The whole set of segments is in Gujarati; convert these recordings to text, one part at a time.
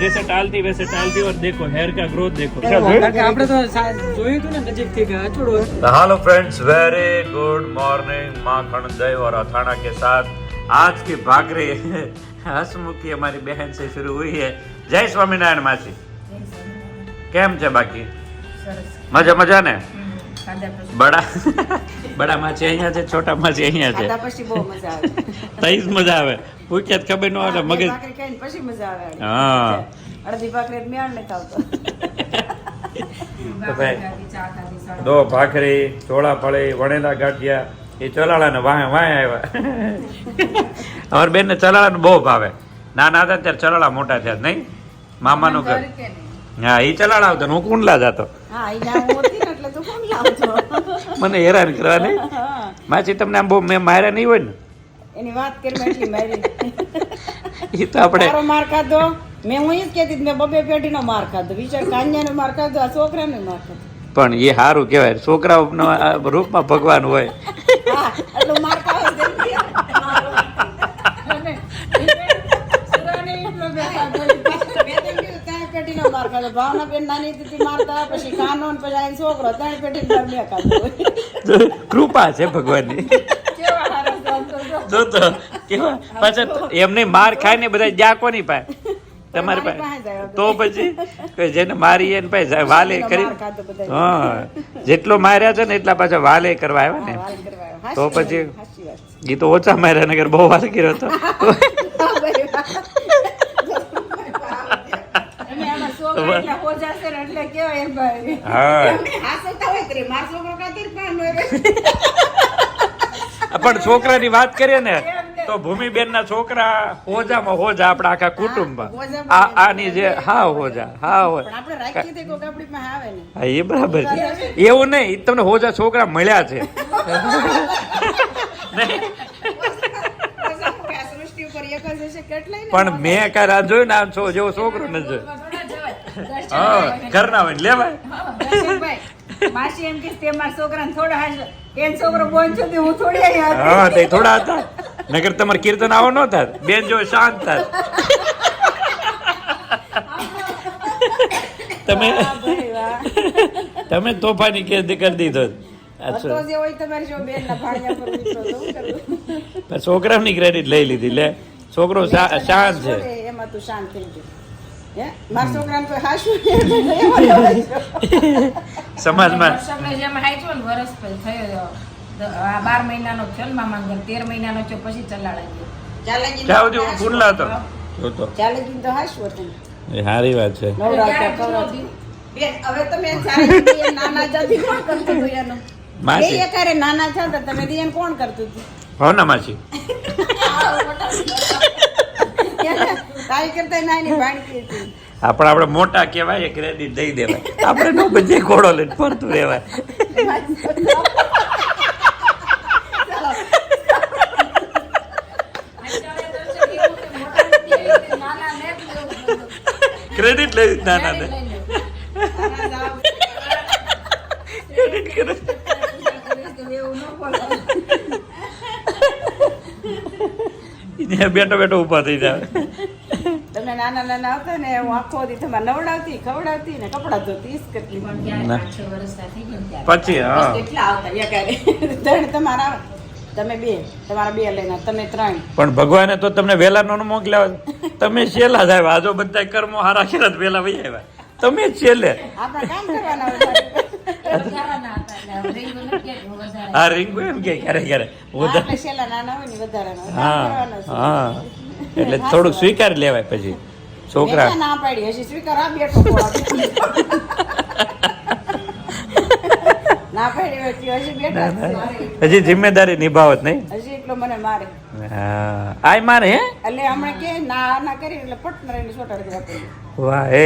जैसे टालती वैसे टालती और देखो हेयर का ग्रोथ देखो। આપણે તો જોયું હતું ને નજીકથી કે અચોડો hello friends, very good morning. माखन दही और अथाना के साथ आज की भाकरी हसमुखी हमारी बहन से शुरू हुई है। जय स्वामीनारायण मासी, केम छे बाकी? मजा मजा ने? बड़ा बड़ा माछी અહીંયા છે, છોટા માછી અહીંયા છે। ખાધા પછી બહુ મજા આવે, તઈ જ મજા આવે, ભૂખ્યા ખબર ન આવે મગજ। ભાખરી ખાઈને પછી મજા આવે। હા, અડધી ભાખરી મેળ ને ખાવતો। તો ભાઈ દો ભાખરી, ચોળા ફળી, વણેલા ગાંઠિયા, એ ચલાળાને વાહે વાહે આવ્યા। અમારી બેન ને ચલાળાનું બહુ ભાવે। નાના હતા ત્યારે ચલાળા મોટા થયા નહીં? મામાનું ઘર, હા, એ ચલાળા આવતો ને હું કુંડલા જતો। હા, અહીંયા હું હતી ને એટલે તું કોણ લાવતો? મને હેરાન કરવા નહીં। માછી તમને આમ બહુ મેં માર્યા નહીં હોય ને? એની વાત કરી એટલી મારી। એ તો આપણે તારો માર ખાધો, મેં હું ઈ જ કહેતી હતી, મેં બબે પેઢીનો માર ખાધો, વિચાર કાન્યાનો માર ખાધો, આ છોકરાનો માર ખાધો। પણ એ સારું કહેવાય, છોકરાઓના રૂપમાં ભગવાન હોય। હા, એટલો માર ખાવો જ નથી। પેઢીનો માર ખાધો, ભાવના બેન નાની હતી મારતા, પછી કાનો ને પછી આઈને છોકરો, ત્રણ પેઢી માર મેં ખાધો। કૃપા છે ભગવાનની। કેવા હારા સંતો છો। તો કેવા પાછા એમને માર ખાય ને બધા જા કોની પાસે? તમારી પાસે। તો પછી જેને મારી એને પાસે વાલે કરી, હા, જેટલો માર્યા છે ને એટલા પાછા વાલે કરવા આવ્યા ને, તો પછી એ તો ઓછા માર્યા નગર બહુ વાલ કર્યો હતો। પણ છોકરાની વાત કરીએ ને તો ભૂમિબેન ના છોકરા હોજામાં હોજા આપણા આખા કુટુંબમાં આની જે હા હોજા હા હોય, હા, એ બરાબર છે। એવું નહીં, તમને હોજા છોકરા મળ્યા છે। પણ મેં કાંઈ આ જોયું ને આમ જેવો છોકરો નથી જોયો। હા, ઘરના હોય લેવાય। માસી એમ કે તે મારા છોકરાને થોડા હાજર, એન છોકરો બોન છે તે હું થોડી આવી હતી। હા, તે થોડા હતા નગર તમારે કીર્તન આવો ન થાત, બેન જો શાંત થાત। તમે તોફાની કરી દીધો। છોકરાની ક્રેડિટ લઈ લીધી, લે છોકરો શાંત છે। એમાં તું શાંત થઈ ગયો। મારા છોકરાને કોઈ હાશું સમાજમાં જેમ હાચ્યો ને વરસ પછી થયો, 12 મહિનાનો થયો ને મામા ઘર, 13 મહિનાનો થયો પછી ચલાડાઈ ક્યાં સુધી હું કુંડલા હતો જોતો। ચાલે તો હાશું હતું। એ સારી વાત છે। હવે તમે ચાલે નાના જાતિ કોણ કરતું હતું એનું? માસી એ એકારે નાના હતા તો તમે દિયન કોણ કરતું હતું? હો ના માસી, તારી કરતા નાની ભાણકી હતી। આપણે મોટા કહેવાય, ક્રેડિટ દઈ દેવાય, આપણે નો બજે ઘોડો લઈને ફરતું રહેવાય। ક્રેડિટ લઈ નાના ને ક્રેડિટ કરે। બેઠો બેઠો ઉભા થઈ જાય। તમે નાના નાના હતા ને હું આખો દી તમારે નવડાવતી ખવડાવતી ને કપડા ધોતી ઈજ કરતી। પછી હા કેટલા આવતા એકારે ત્રણ તમારા આવે, તમે બે, તમારા બે લઈને તમે ત્રણ। પણ ભગવાને તો તમને વેલા નો મોકલ્યા, તમે છેલ્લા જ આવ્યા। આજો બધા કર્મો હારા ખેરા વેલા વહી આવ્યા, તમે છેલ્લે। આપણા કામ કરવાના હોય। હા, રીંગુ એમ કે ક્યારે ક્યારે આપણે છેલ્લા નાના હોય ને વધારાના હોય, કામ હા કરવાના છે। હા, એટલે થોડુંક સ્વીકારી લેવાય પછી છોકરા। મેં ના પાડી હશે સ્વીકાર, આ બેઠો ના પાડી હોય હજી બેઠા જ છે। હજી જિમ્મેદારી નિભાવત નહીં, હજી એટલો મને મારે। હા આય મારે હે, એટલે હમણાં કે ના ના કરી એટલે પટન રહીને સોટાડી આપી। વાહ, એ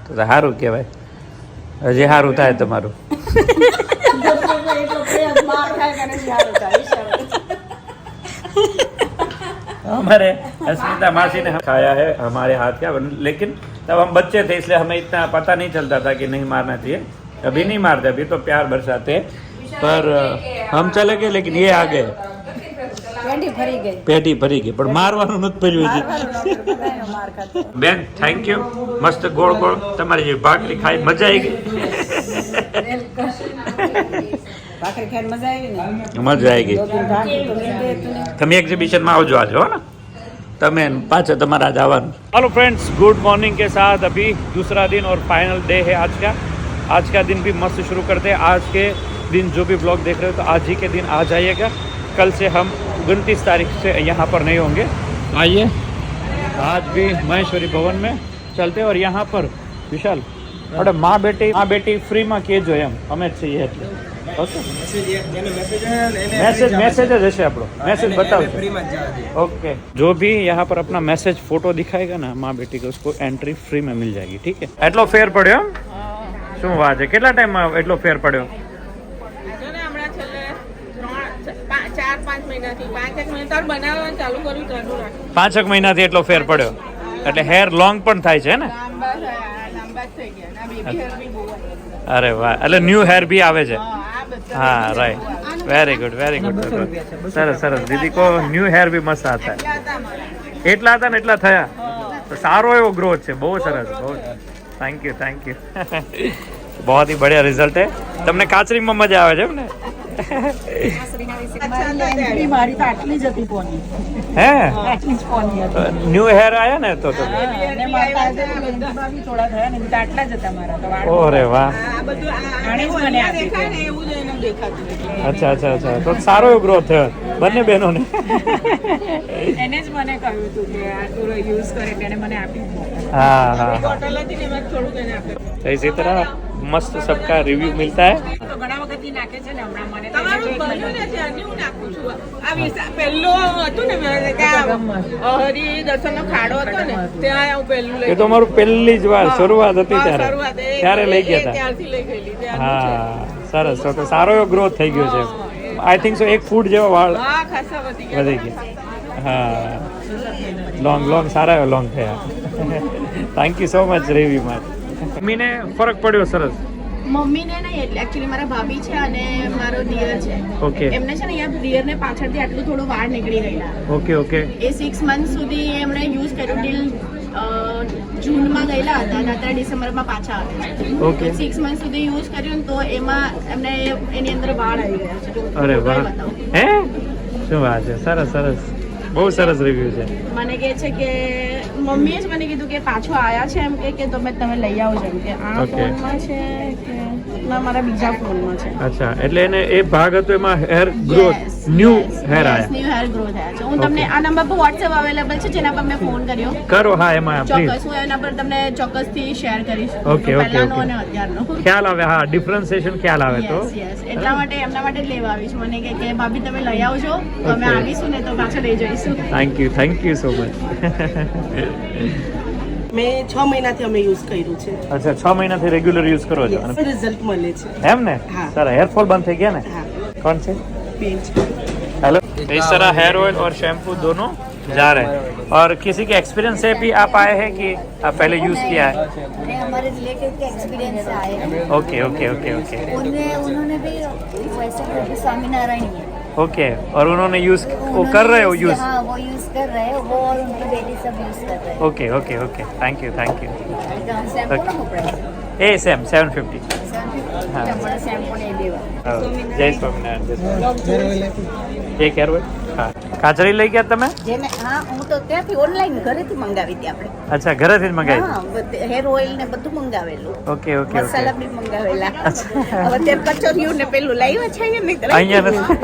તો સારું કહેવાય। હજી સારું થાય તમારું। मार खाएगा नहीं यार हमारे अस्मिता मासी ने खाया है हमारे हाथ का, लेकिन तब हम बच्चे थे इसलिए हमें इतना पता नहीं चलता था कि नहीं मारना चाहिए। अभी नहीं मारते, अभी तो प्यार बरसाते हैं, पर हम चले गए लेकिन ये आ गए। पेंडी ફરી ગઈ પેટી ભરી ગઈ પણ મારવાનું નથી પડ્યું હજી. બધાનો માર ખાતો બેન થેન્ક યુ. મસ્ત ગોળ ગોળ તમારી જે ભાખરી ખાઈ મજા આવી ગઈ. ભાખરી ખાઈને મજા આવી ને મજા આવી ગઈ. દો દિન ભાખરી તો લીધે તું ને તમે एग्जीबिशन में आओ आज हो ना तमें पाचा तुम्हारा जावन. हेलो फ्रेंड्स, गुड मॉर्निंग के साथ अभी दूसरा दिन और फाइनल डे है आज का दिन भी मस्त शुरू करते हैं. आज के दिन जो भी ब्लॉग देख रहे हो तो आज ही के दिन आ जाइएगा. कल से हम 29 तारीख से यहाँ पर नहीं होंगे. आइए आज भी महेश्वरी भवन में चलते हैं और यहाँ पर विशाल अरे माँ बेटी फ्री में के जो हम हमें चाहिए એટલે ઓકે मैसेज जैसे आप लोग मैसेज बताओ ओके. जो भी यहाँ पर अपना मैसेज फोटो दिखाएगा ना माँ बेटी को उसको एंट्री फ्री में मिल जाएगी. ठीक है. એટલો ફેર પડ્યો શું વાત છે. કેટલા ટાઈમમાં એટલો ફેર પડ્યો? 5 મહિનાથી એટલો ફેર પડ્યો એટલે હેર લોંગ પણ થાય છે ને. અરે વાહ એટલે ન્યૂ હેર બી આવે છે. हाँ राइट वेरी गुड સરસ સરસ. દીદી કો ન્યू हेयर भी मस्त आता है. એટલા હતા ને એટલા થયા તો સારો એવો ગ્રોથ છે. બહુ સરસ. બહુ થેન્ક યુ बहुत ही बढ़िया रिजल्ट है. તમને કાચરીમાં મજા આવે છે એમ ને? મારી તો આટલી જ હતી પોની હે આટલી જ પોની હતી. ન્યू हेयर आया ને તો અને મારા થોડા થયા ને તો આટલા જ હતા મારા તો વાળ. ઓરે વાહ. આણે જ મને આપી અચ્છા તો સારો એવો ગ્રોથ થયો બંને બહેનોને. એને જ મને કહ્યું હતું કે આ તું યુઝ કરે એટલે એને મને આપી हाँ બોટલ હતી ને એમાં થોડુંક એને આપ્યું. तो इसी तरह मस्त सबका रिव्यू मिलता है. તો ઘણા વખતથી નાખે છે ને હમણાં મને તો તમારું કહ્યું ને ત્યાંથી હું નાખું છું. આ પહેલું હતું ને ત્યાં હરિદર્શનનો ખાડો હતો ને ત્યાં હું પહેલું લઈ એ તો મારું પહેલી જ વાર શરૂઆત હતી શરૂઆત ત્યારે લઈ ગયા હતા. ત્યારથી લઈ ગયેલી હા સરસ. તો સારો એવો ગ્રોથ થઈ ગયો છે. આઈ થિંક સો 1 ફૂટ જેવા વાળ હા ખાસા વધી વધી ગયા. હા લોંગ સારા એવા લોંગ થયા. થેન્ક યુ સો મચ રેવી માં. મમ્મીને ફરક પડ્યો સરસ. મમ્મીને નહીં એટલે એકચ્યુઅલી મારા ભાભી છે અને મારો દિયર છે. ઓકે એમને છે ને અહીંયા દિયરને પાછળથી આટલું થોડું વાળ નીકળી ગયેલા. ઓકે એ 6 મંથ સુધી એમણે યુઝ કર્યું ટીલ જૂનમાં ગયેલા હતા અને અત્યારે ડિસેમ્બરમાં પાછા આવે છે. ઓકે 6 મંથ સુધી યુઝ કર્યું ને તો એમાં એમને એની અંદર વાળ આવી ગયા છે. અરે વાહ. બતાવું. હે શું વાત છે. સરસ બહુ સરસ રિવ્યુ છે. મને કહે છે કે મમ્મીએ જ મને કીધું કે પાછો આયા છે એમ કે તમે લઈ આવજો એમ કે આ Okay. ફોનમાં છે કે ના મારા બીજા ફોનમાં છે. અચ્છા એટલે એને એ ભાગ હતો એમાં હેર ગ્રોથ ન્યૂ હેર આયા. ન્યુ હેર ગ્રો થયા છે. હું તમને આ નંબર પર WhatsApp અવેલેબલ છે જેના પર મેં ફોન કર્યો. કરો હા એમાં પ્લીઝ. ચોક્કસ હું એના પર તમને ચોક્કસથી શેર કરીશ. Okay. પહેલાનો અને અત્યારનો. ખ્યાલ આવે. હા ડિફરન્સિએશન ખ્યાલ આવે તો Yes. એટલા માટે એમના માટે જ લેવા આવી છું. મને કે ભાભી તમે લઈ આવજો તો અમે Okay. આવીશું ને તો પાછા લઈ જઈશું. Thank you so much. મેં 6 મહિનાથી અમે યુઝ કર્યું છે. અચ્છા 6 મહિનાથી રેગ્યુલર યુઝ કરો છો અને રિઝલ્ટ મળે છે. એમ ને हाँ. સારા हेयरफॉल बंद થઈ ગયા ને हाँ. कौन से पेज हेलो. इस तरह हेयर ऑयल और शैम्पू दोनों जा रहे हैं. और किसी के एक्सपीरियंस से भी आप आए हैं कि आप पहले यूज किया है? नहीं, हमारे रिलेटिव के एक्सपीरियंस से आए हैं. ओके उन्होंने भी वैसे कोई स्वामीनारायण ही है. ओके और उन्होंने यूज वो कर रहे हो यूज? हाँ वो यूज कर रहे हैं. वो और उनकी बेटी सब यूज कर रहे हैं. ओके थैंक यू शैम्पू ना हो प्राइस ए सेम 750. हाँ. हमारा शैम्पू नहीं देवा. જય સ્વામિનારાયણ. એક હેર ઓઇલ હા. કાચરી લઈ ગયા તમે? જેને હા હું તો ત્યાંથી ઓનલાઈન ઘરેથી મંગાવી હતી આપણે. અચ્છા ઘરેથી જ મંગાવી? હા હેર ઓઇલ ને બધું મંગાવેલું. ઓકે મસાલા બી મંગાવેલા. હવે તે કચોરિયું ને પેલું લાવ્યા છે ને અહીંયા નથી.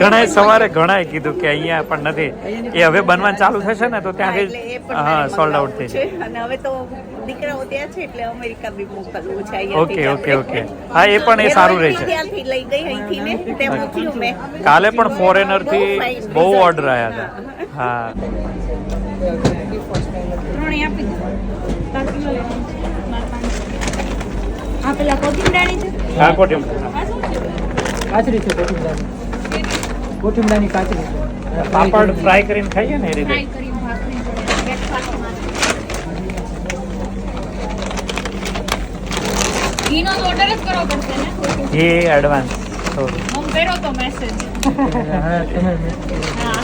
ઘણાએ સવારે ઘણાએ કીધું કે અહીંયા પણ નથી. એ હવે બનવાનું ચાલુ થશે ને તો ત્યાંથી હા સોલ્ડ આઉટ થઈ જાય. અને હવે તો દીકરાઓ ત્યાં છે એટલે અમેરિકા બી મોકલવું છે અહીંયા. ઓકે હા એ પણ એ સારું રહે છે. ત્યાંથી લઈ ગઈ અહીંથી ને તે મોકલ્યું મેં. કાલે પણ ફોરેનર થી બહુ ઓર્ડર આવ્યા હતા. હા ત્રણેય આપી દો. આ પેલા કોથમીરાણી છે હા કોટી કાચરી છે કોઠીમડાની કાચરી છે. પાપડ ફ્રાય કરીને ખાઈએ ને એ રીતે. ઘીનો ઓર્ડર જ કરવો પડશે ને. એ એડવાન્સ થોડું. હું કર્યો તો મેસેજ. હા તમે હા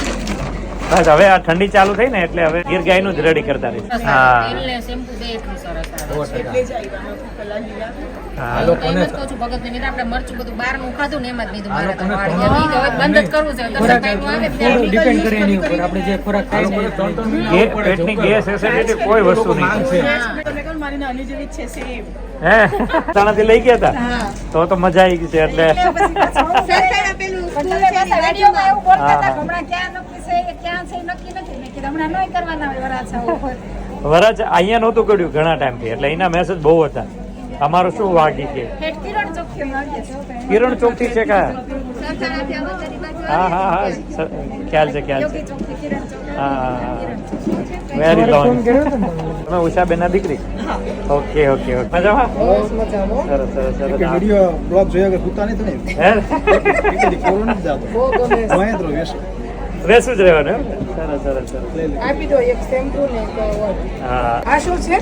બસ હવે આ ઠંડી ચાલુ થઈ ને એટલે હવે ગીર ગાયનું જ રેડી કરતા રહીશું. હા તેલને શેમ્પુ દે એટલું સરસ આવે છે. એટલે જ આવ્યા નથી પેલા લીલા. હા હું તો એમ જ કહું છું ભગતને, નહીં તો આપણે મરચું બધું બહારનું ખાધું ને એમ જ લીધું મારે તો વાળી. હવે ઈ તો હવે બંધ જ કરવું છે. દર્શન ટાઈમ આવે ત્યારે ડિપેન્ડ કરે એની ઉપર આપણે જે ખોરાક ખાઈએ ને પેટની ગેસ એસિડિટી કોઈ વસ્તુ નહીં. તમે કહો મારી નાની જેવી જ છે સેમ. હે તાણાથી લઈ ગયા હતા તો મજા આવી ગઈ છે એટલે રેડિયોમાં એવું બોલતા હતા કે હમણાં ક્યાં નક્કી છે કે ક્યાં છે નક્કી નથી. મેં કીધું હમણાં નહીં કરવાના હોય વરાછા ઉપર. વરાજ અહીંયા નહોતું કર્યું ઘણા ટાઈમથી એટલે એના મેસેજ બહુ હતા. અમારો શું વાગી કે હેઠ કિરણ ચોકથી લાગે છે. કિરણ ચોકથી છે કા? હા હા હા ખ્યાલ છે ખ્યાલ છે. ચોકથી કિરણ ચોક. હા વેરી લોંગ. તમે ઉષાબેનના દીકરી? ઓકે ઓકે ઓકે મજામાં? સરસ સરસ સરસ. વિડિયો બ્લોગ જોયા કે ભૂતા નહીં તો નહીં હે? કદી કોરોના જ જાતો વાય તો વેસ રેસું જ રહેવાનું એમ? સરસ સરસ સરસ. આપી દો એક શેમ્પુ ને એક હા આ શું છે?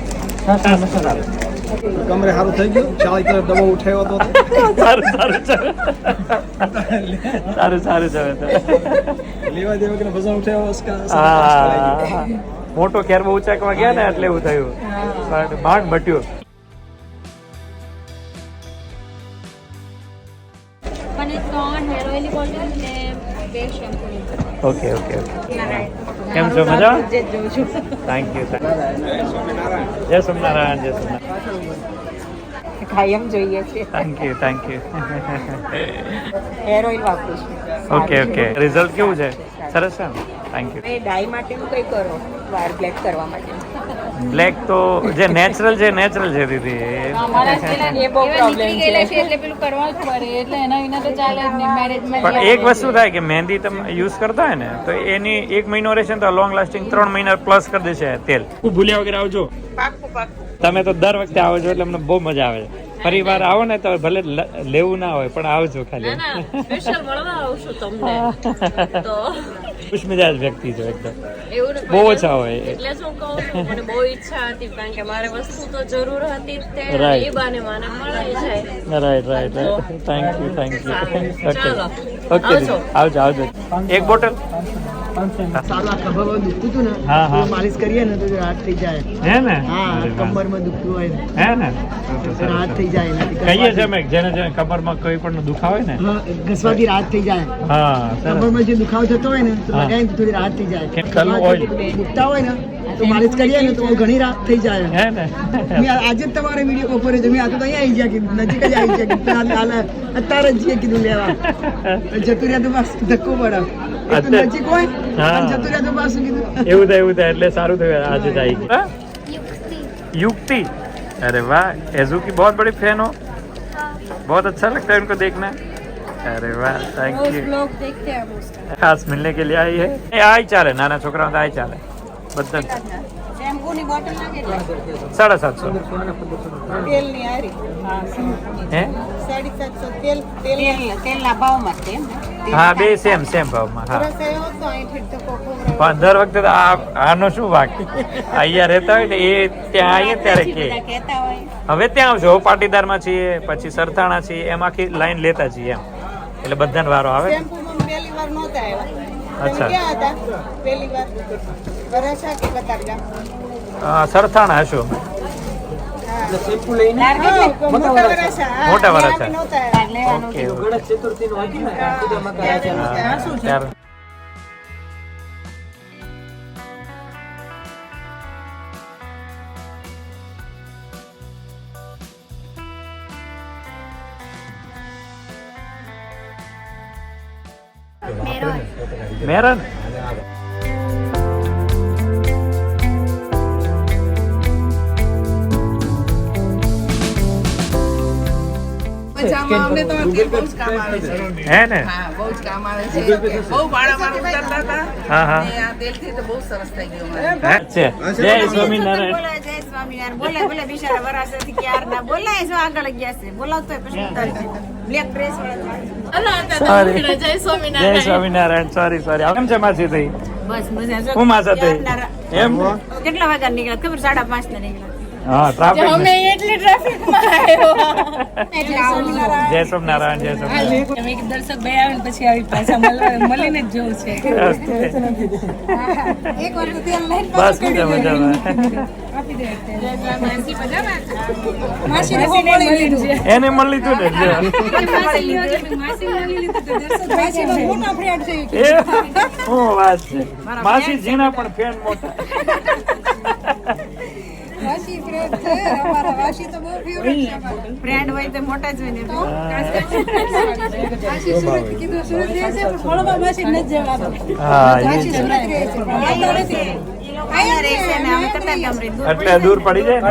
કમરે સારું થઈ ગયું ચાલી તરફ દબાવ ઉઠાવ્યો હતો સારું સારું ચાલે. સારું સારું ચાલે તો. લેવા દેવા કે વજન ઉઠાવ્યો હા મોટો કેરબો ઉચાકવા ગયા ને એટલે એવું થયું. માંડ બટ્યું. મને 3 હેર ઓઇલ બોટલ ને 2 શેમ્પૂ. Okay okay okay. કેમ છો મજા? થેન્ક યુ જય સ્વામિનારાયણ જય સ્વામિનારાયણ. કાયમ જોઈએ છે. Thank you thank you. Hair oil વાપરું છું. ઓકે ઓકે રિઝલ્ટ કેવું છે? સરસ છે ને? Thank you. એ ડાય માટેનું કંઈ કરો વાળ બ્લેક કરવા માટે. બ્લેક તો જે નેચરલ છે દીદી. એ બહુ પ્રોબ્લેમ છે. એટલે પેલું કરવા જ પડે એટલે એના વિના તો ચાલે જ નહીં મેરેજમાં. પણ એક વસ્તુ થાય કે મહેંદી તમે યુઝ કરતા હોય ને તો એની 1 મહિનો રહેશે ને તો લોંગ લાસ્ટિંગ 3 મહિના પ્લસ કરી દેશે તેલ. ભૂલ્યા વગર આવજો. પાકું પાકું. તમે તો દર વખતે આવો છો એટલે અમને બહુ મજા આવે છે. ફરી વાર આવો ને તો ભલે લેવું ના હોય પણ આવજો ખાલી. સ્પેશિયલ મળવા આવું છું તમને તો ખુશમિજાજ વ્યક્તિ છો એકદમ. એવું ને બહુ ઓછા હોય. એટલે જ હું કહું છું મને બહુ ઈચ્છા હતી કારણ કે મારે વસ્તુ તો જરૂર હતી જ તે Right. એ બાને મને મળી જાય. Right right right. Thank you okay ચાલો. ઓકે આવજો આવજો. એક બોટલ સારું આ ખભરમાં દુખતું હતું ને હા, હા. તો માલિશ કરીએ ને તો રાહત થઈ જાય. હે ને? હા અરે વાહ. કમરમાં દુખતું હોય ને હે ને? તો રાહત થઈ જાય એનાથી. કહીએ છીએ અમે જેને જેને કમરમાં કોઈ પણ દુખાવ હોય ને હા ઘસવાથી રાહત થઈ જાય. હા સરસ. કમરમાં જે દુખાવો થતો હોય ને તો હા. લગાવીને તો થોડી રાહત થઈ જાય. કેમિકલનું ઓઇલ. દુખતા હોય ને તો માલિશ કરીએ ને તો ઘણી રાહત થઈ જાય. હે ને? મેં આજે જ તમારે વિડીયો બપોરે જોઈ. આ તો અહીંયા આવી ગયા કીધું નજીક જ આવી ગયા કીધું અત્યારે જ જઈએ કીધું લેવા જતું રહ્યા તો બસ ધક્કો પડે. એક તો અત્યારે- નજીક હોય હા. અને જતું રહ્યા તો પાછું કીધું એવું થાય એટલે સારું થયું આજે જ આવી ગઈ. युक्ति अरे वाह एजू की बहुत बड़ी फैन हो बहुत अच्छा लगता है उनको देखना अरे वाह थैंक यू लोग देखते हैं उसका खास मिलने के लिए आई है आई चाले नाना छोकरा आई चाले બધા શેમ્પૂની બોટલ ના કેટલા? 750 તેલની હારી હે 750 તેલ તેલ તેલના ભાવમાં છે એમ ને? હા બે સેમ ભાવમાં હા રસ આવ્યો તો અહીંથી તો કોકો પણ દર વખતે તો આનો શું વાક અહીંયા રહેતા હોય ને એ ત્યાં આવીએ ત્યારે કે બધા કહેતા હોય. હવે ત્યાં આવજો પાટીદારમાં છીએ પછી સરથાણા છીએ એમ આખી લાઈન લેતા છીએ એમ એટલે બધાને વારો આવે ને. શેમ્પૂમાં પહેલી વાર નહોતા આવ્યા. અચ્છા. તમે ક્યાં હતા પહેલી વાર? વરાછા કે કતારગામ? સરથાણા હશો મોટા વરાછા. હા, મોટા ત્યાં વરાછા. બી નહોતા આવ્યા. લેવાનું ઓકે ગણેશ ચતુર્થીનું હતું ને પૂજામાં કરાય છે. ત્યારે મેરન બચાવમાં અમને તો તેલ બહુ જ કામ આવે છે. હે ને હા, બહુ જ કામ આવે છે. બહુ વાળા ઉતરતા હતા. હા હા અને આ તેલથી તો બહુ સરસ થઈ ગયું અમારે. હે? છે જય સ્વામિનારાયણ બોલે જય સ્વામિનારાયણ બોલે બોલે બિચારા વરાછાથી ક્યારના બોલાય છે આગળ ગયા છે બોલાવતો હોય પછી ઉતારી છે બ્લેક ડ્રેસ વાળા સોરી જય જય સ્વામિનારાયણ. સ્વામિનારાયણ સોરી કેમ છે માસી થઈ બસ મજા જો હું માસા થઈ એમ કેટલા વાગ્યા નીકળ્યા ખબર 5:30 ને નીકળ્યા હા ટ્રાફિક અમે એટલી ટ્રાફિકમાં આવ્યો જય સ્વામિનારાયણ જય સ્વામિનારાયણ અમે દર્શક ભાઈ આવે ને પછી આવી પાછા મળીને જ જવું છે એક વાર તો તેલ લઈને બસ મજામાં આપી દે એને મળી લીધું ને જો. એ શું વાત છે માસી જીના પણ ફેન મોટા ફ્રેન્ડ હોય તો મોટા જ હોય ને હા એ છે. અહીંયા રહેશે ને અમે કેટલા ગામ રહી એટલે દૂર પડી જાય ને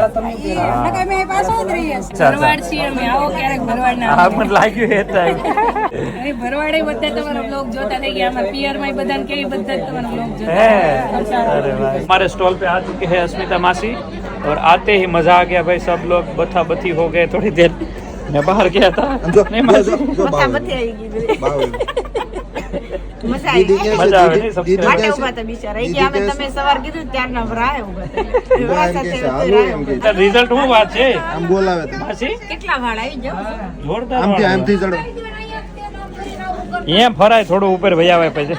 અચ્છા, ભરવાડ છીએ અમે આવો ક્યારેક ભરવાડના હા મને લાગ્યું એ થાય અરે ભરવાડે બધા તમારો બ્લોગ જોતા થઈ ગયા અમારા પિયરમાં બધાને કેવી બધા તમારો બ્લોગ જોતા है अरे भाई हमारे स्टॉल पे आ चुके हैं अस्मिता मासी और आते ही मजा आ गया भाई सब लोग बथा बथी हो गए थोड़ी देर मैं बाहर गया था नहीं मासी મજા આવી ગઈ બધી. મજા આવી ગઈ. मजा आवे नहीं सबसे માટે ઉભા હતા બિચારા એ કે અમે તમે સવાર કીધું ત્યારના ભરાય ઉભા હતા रिजल्ट હું વાત છે આમ બોલાવે તો માસી કેટલા વાળ આવી જાવ જોરદાર આમથી આમથી ચડો એમ ફરાય થોડું ઉપર વહી આવે પછી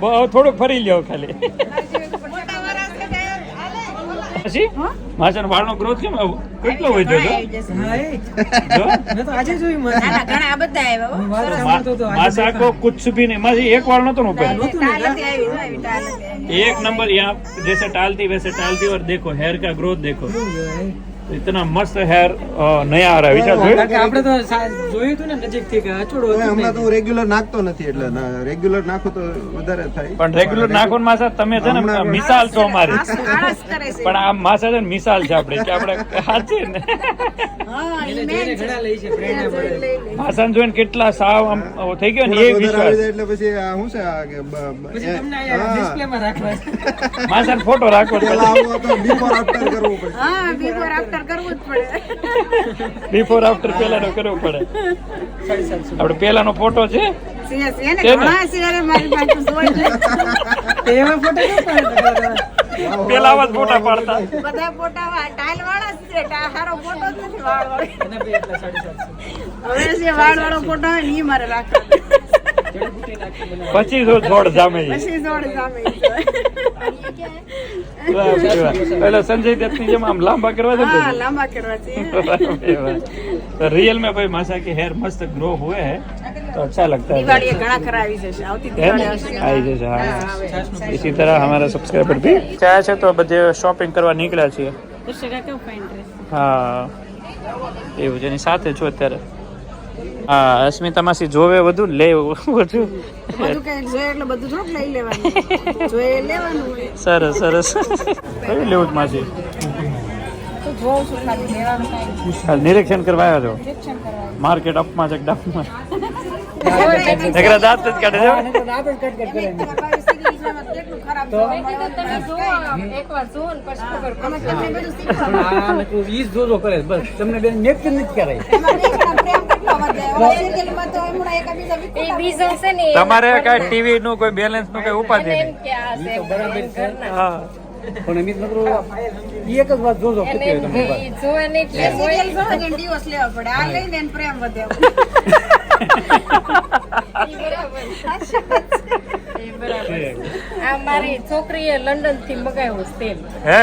બહુ થોડું ફરી લ્યો ખાલી માસી માસી વાળનો ગ્રોથ કેમ આવો કેટલો હોય છે જો ઘણા બધા આવ્યા मासा को कुछ भी नहीं मासी एक वाल नतो ऊपर ટાલથી આવી ટાલથી एक नंबर यहाँ जैसे टालती वैसे टालती और देखो हेयर का ग्रोथ देखो तो इतना मस्त हेयर नया आ रहा है विचार जोયું? આપણે તો જોયું હતું ને નજીકથી કે અચોડો હમણાં તો રેગ્યુલર નાખતો નથી એટલે રેગ્યુલર નાખું તો વધારે થાય પણ રેગ્યુલર નાખો ને માસા તમે છે ને મિસાલ છો અમારી આળસ કરે છે પણ આ માસા છે ને મિસાલ છે આપણે કે આપણે સાચી ને હા ઈ મેન છે. માસા જોઈને કેટલા સાવ આમ થઈ ગયો ને એ વધારે આવી વિશ્વાસ જાય એટલે પછી આ શું છે આ કે ડિસ્પ્લેમાં રાખવા માસા ફોટો રાખવો જ પેલા પડે આવું તો બિફોર આફ્ટર કરવું પડે હા બિફોર આફ્ટર કરવું જ પડે બિફોર આફ્ટર પેલાનો કરવો પડે આપણે પેલાનો ફોટો છે સીએસ એને છે ને? ઘણા સિવારે મારી પાસે જોઈ લે. એમાં ફોટો પેલા આવા જ ફોટા પાડતા બધા ફોટા ટાઈલ વાળા જ છે હારો ફોટો જ નથી વાળ વાળો હવે જે વાળ વાળો ફોટો હોય ને ઈ મારે રાખવાનો પછી જો છોડ જામે ઈ. પછી જોડ સામે પેલા સંજય દત્તની જેમ આમ લાંબા કરવા છે હા લાંબા કરવા છે तो रियल में भाई मासा के हेयर मस्त ग्रो हुए हैं तो अच्छा लगता है દિવાળીએ ઘણા ખરા આવી જશે આવતી है દિવાળી ना? આવશે आई जैसे हाँ इसी तरह हमारा सब्सक्राइबर भी चाहे છે તો બધે શોપિંગ કરવા નીકળ્યા છીએ હા એવું છે એની સાથે છો અત્યારે હા અસ્મિતા માસી જોવે વધુ ને લે વધુ બધું કઈ જોઈએ એટલે બધું થોડુંક લઈ લેવાનું જોઈએ લેવાનું હોય સરસ સરસ કયું લેવું છે માસી તો જોઉં છું ખાલી લેવાનું કાંઈ હાલ નિરીક્ષણ કરવા આવ્યા છો માર્કેટ અપમાં છે ડાઉનમાં નકરા દાંત જ કાઢે છે કેટલું ખરાબ જોવા મળે. તમે જુઓ એકવાર જુઓ ને પછી ખબર પડે. અમે તમને બધું શીખવાડું. ઈ જોજો કરે બસ તમને બેન નેક નથી કરાય એમાં દેખના પ્રેમ કેટલો વધે ઓલા સિરિયલમાં તો હમણાં એકાબીજા એ વિકુતા બીજો છે ને તમારે કઈ ટીવી નું કોઈ બેલેન્સ નું કઈ ઉપાધિ એમ નહીં કે આ છે ઘરના. હા પણ એમ નકરો એક જ વાત જોજો એને ઈ જોવે નહીં એટલે સિરિયલ જોવે ને દિવસ લેવા પડે આ લઈને એને પ્રેમ વધે આ મારી છોકરીએ લંડન થી મગાવ્યું છે તેલ હે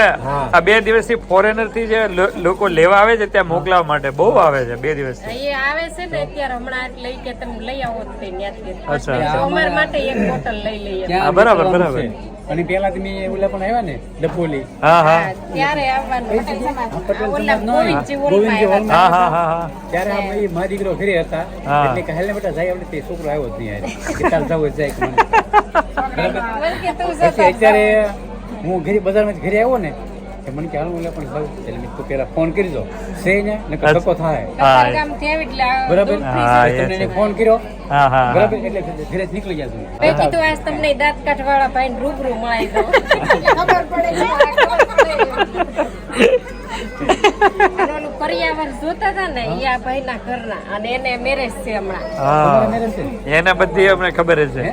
આ 2 દિવસથી ફોરેનર થી જે લોકો લેવા આવે છે ત્યાં મોકલાવા માટે બહુ આવે છે 2 દિવસથી એ આવે છે ને અત્યારે હમણાં લઈ કે તમે લઈ આવો તો તે ત્યાંથી. અચ્છા. તો અમારા માટે એક બોટલ લઈ લઈએ હા બરાબર બરાબર અને પેલા તમે ઓલા પણ આવ્યા ને ડપોલી હા હા ત્યારે આવવાનું ઓલા ગોવિંદજી ગોવિંદજી હોલમાં હા હા હા હા ત્યારે આમ એ મારા દીકરો ઘરે હતા હા. એટલે કે હાલને બેટા જાય આપણે તે છોકરો આવ્યો જ નહીં યાર કે ચાલ જાવ જાય કે મને. બોલ કે તું પછી અત્યારે હું ઘરે બજારમાંથી ઘરે આવ્યો ને કે મને કે હાલ હું પણ જાઉં એટલે મેં તો પેલા ફોન કરી દો છે ને નકર ધક્કો થાય હા ગામ થી આવી એટલે આ બરાબર હા, એ તમને છે. એને ફોન કર્યો હા હા બરાબર એટલે ઘરે જ નીકળી ગયા મેં કીધું આજ તમને દાંત કાઢવાળા ભાઈ રૂબરૂ મળી દો ખબર પડે ખબર પડે. અને ઓલું કરિયાવર જોતા હતા ને ઈ આ ભાઈના ઘરના અને એને મેરેજ છે હમણાં હા એને બધી અમને ખબર જ છે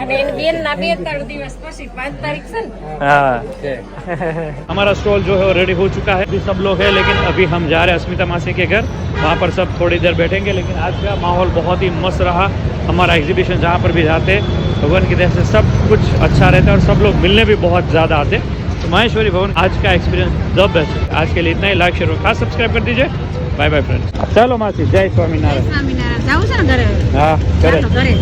અને એની બેનના 2-3 દિવસ પછી 5 તારીખ છે ને हाँ हमारा स्टॉल जो है वो रेडी हो चुका है, अभी सब लोग हैं लेकिन अभी हम जा रहे हैं अस्मिता मासी के घर, वहाँ पर सब थोड़ी देर बैठेंगे। लेकिन आज का माहौल बहुत ही मस्त रहा। हमारा एग्जीबिशन जहाँ पर भी जाते भगवान की तरह से सब कुछ अच्छा रहता है और सब लोग मिलने भी बहुत ज़्यादा आते। तो माहेश्वरी भवन आज का एक्सपीरियंस द बेस्ट। आज के लिए इतना ही, लाइक शेयर और खास सब्सक्राइब कर दीजिए। Bye bye friends. चलो मासी, जय स्वामीनारायण। સ્વામિનારાયણ જાવું છે ને ઘરે हाँ करे ઘરે